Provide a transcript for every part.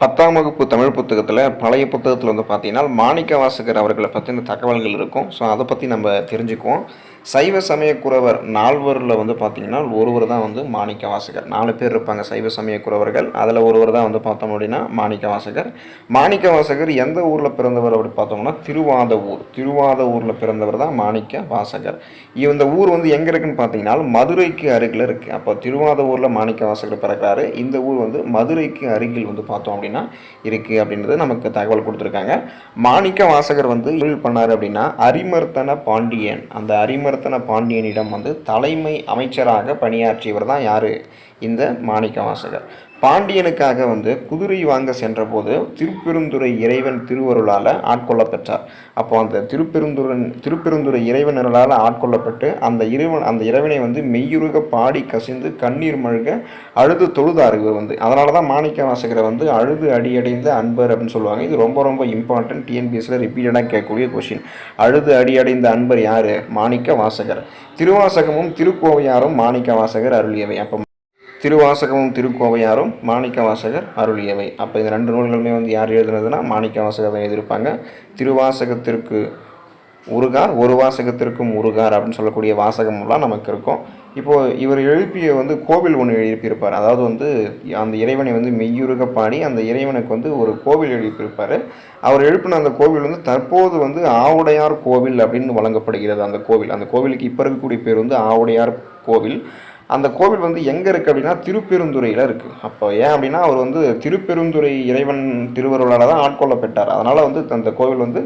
10ஆம் வகுப்பு தமிழ் புத்தகத்தில் பழைய புத்தகத்தில் வந்து பார்த்தீங்கன்னா மாணிக்கவாசகர் அவர்களை பற்றின தகவல்கள் இருக்கும். ஸோ அதை பற்றி நம்ம தெரிஞ்சுக்குவோம். சைவ சமய குறவர் 4வரில் வந்து பார்த்திங்கன்னா ஒருவர் தான் வந்து மாணிக்கவாசகர். 4 பேர் இருப்பாங்க சைவ சமய குறவர்கள். அதில் ஒருவர் தான் வந்து பார்த்தோம் அப்படின்னா மாணிக்கவாசகர். மாணிக்கவாசகர் எந்த ஊரில் பிறந்தவர் அப்படி பார்த்தோம்னா திருவாதவூரில் பிறந்தவர் தான் மாணிக்கவாசகர். இந்த ஊர் வந்து எங்கே இருக்குன்னு பார்த்தீங்கன்னா மதுரைக்கு அருகில் இருக்குது. அப்போ திருவாதவூரில் மாணிக்கவாசகர் பிறக்கிறாரு. இந்த ஊர் வந்து மதுரைக்கு அருகில் வந்து பார்த்தோம் அப்படின்னா இருக்குது அப்படின்றது நமக்கு தகவல் கொடுத்துருக்காங்க. மாணிக்கவாசகர் வந்து பண்ணார் அப்படின்னா அரிமர்த்தன பாண்டியன், அந்த அரிமர்த்தன பாண்டியனிடம் வந்து தலைமை அமைச்சராக பணியாற்றியவர் தான் யாரு? இந்த மாணிக்கவாசகர். பாண்டியனுக்காக வந்து குதிரை வாங்க சென்றபோது திருப்பெருந்துறை இறைவன் திருவருளால் ஆட்கொள்ள பெற்றார். அப்போ அந்த திருப்பெருந்துறை இறைவனரால் ஆட்கொள்ளப்பட்டு அந்த இறைவனை வந்து மெய்யுருக பாடி கசிந்து கண்ணீர் மழுக அழுது தொழுதார் இவர் வந்து. அதனால தான் மாணிக்கவாசகரை வந்து அழுது அடியடைந்த அன்பர் அப்படின்னு சொல்லுவாங்க. இது ரொம்ப ரொம்ப இம்பார்ட்டன்ட். டிஎன்பிஎஸ்சியில் ரிப்பீட்டடாக கேட்கக்கூடிய கொஸ்டின். அழுது அடியடைந்த அன்பர் யார்? மாணிக்கவாசகர். திருவாசகமும் திருக்கோவையாரும் மாணிக்கவாசகர் அருளியவை. அப்போ திருவாசகமும் திருக்கோவையாரும் மாணிக்கவாசகர் அருளியவை. அப்போ இந்த 2 நூல்களுமே வந்து யார் எழுதுனதுன்னா மாணிக்கவாசகர் தான் எழுதியிருப்பாங்க. திருவாசகத்திற்கு உருகார், ஒரு வாசகத்திற்கும் உருகார் அப்படின்னு சொல்லக்கூடிய வாசகம்லாம் நமக்கு இருக்கும். இப்போது இவர் எழுப்பிய வந்து கோவில் ஒன்று எழுப்பியிருப்பார். அதாவது வந்து அந்த இறைவனை வந்து மெய்யுருக பாடி அந்த இறைவனுக்கு வந்து ஒரு கோவில் எழுப்பியிருப்பார். அவர் எழுப்பின அந்த கோவில் வந்து தற்போது வந்து ஆவுடையார் கோவில் அப்படின்னு வழங்கப்படுகிறது. அந்த கோவிலுக்கு இப்போ இருக்கக்கூடிய பேர் வந்து ஆவுடையார் கோவில். அந்த கோவில் வந்து எங்கே இருக்குது அப்படின்னா திருப்பெருந்துறையில் இருக்குது. அப்போ ஏன் அப்படின்னா அவர் வந்து திருப்பெருந்துறை இறைவன் திருவருளால் தான் ஆட்கொள்ளப்பட்டார். அதனால் வந்து அந்த கோவில் வந்து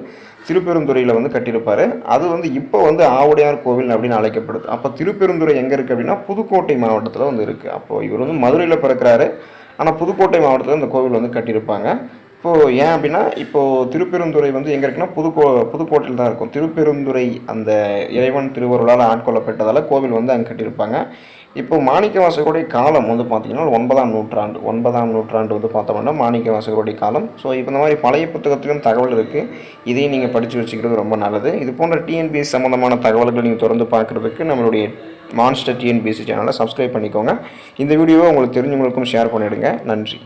திருப்பெருந்துறையில் வந்து கட்டியிருப்பார். அது வந்து இப்போ வந்து ஆவுடையார் கோவில் அப்படின்னு அழைக்கப்படுது. அப்போ திருப்பெருந்துறை எங்கே இருக்குது அப்படின்னா புதுக்கோட்டை மாவட்டத்தில் வந்து இருக்குது. அப்போது இவர் வந்து மதுரையில் பிறக்கிறாரு, ஆனால் புதுக்கோட்டை மாவட்டத்தில் இந்த கோவில் வந்து கட்டியிருப்பாங்க. இப்போது ஏன் அப்படின்னா இப்போது திருப்பெருந்துறை வந்து எங்கே இருக்குன்னா புதுக்கோட்டையில் தான் இருக்கும். திருப்பெருந்துறை அந்த இறைவன் திருவருளால் ஆட்கொள்ளப்பட்டதால் கோவில் வந்து அங்கே கட்டியிருப்பாங்க. இப்போது மாணிக்கவாசகருடைய காலம் வந்து பார்த்திங்கன்னா 9ஆம் நூற்றாண்டு வந்து பார்த்தோம்னா மாணிக்கவாசகருடைய காலம். ஸோ இப்போ இந்த மாதிரி பழைய புத்தகத்திலும் தகவல் இருக்குது. இதையும் நீங்கள் படித்து வச்சுக்கிறது ரொம்ப நல்லது. இது போன்ற டிஎன்பிஎஸ்சி சம்மந்தமான தகவல்களை நீங்கள் தொடர்ந்து பார்க்குறதுக்கு நம்மளுடைய மான்ஸ்டர் டிஎன்பிஎஸ்சி சேனலை சப்ஸ்கிரைப் பண்ணிக்கோங்க. இந்த வீடியோவை உங்களுக்கு தெரிஞ்சவங்களுக்கும் ஷேர் பண்ணிவிடுங்க. நன்றி.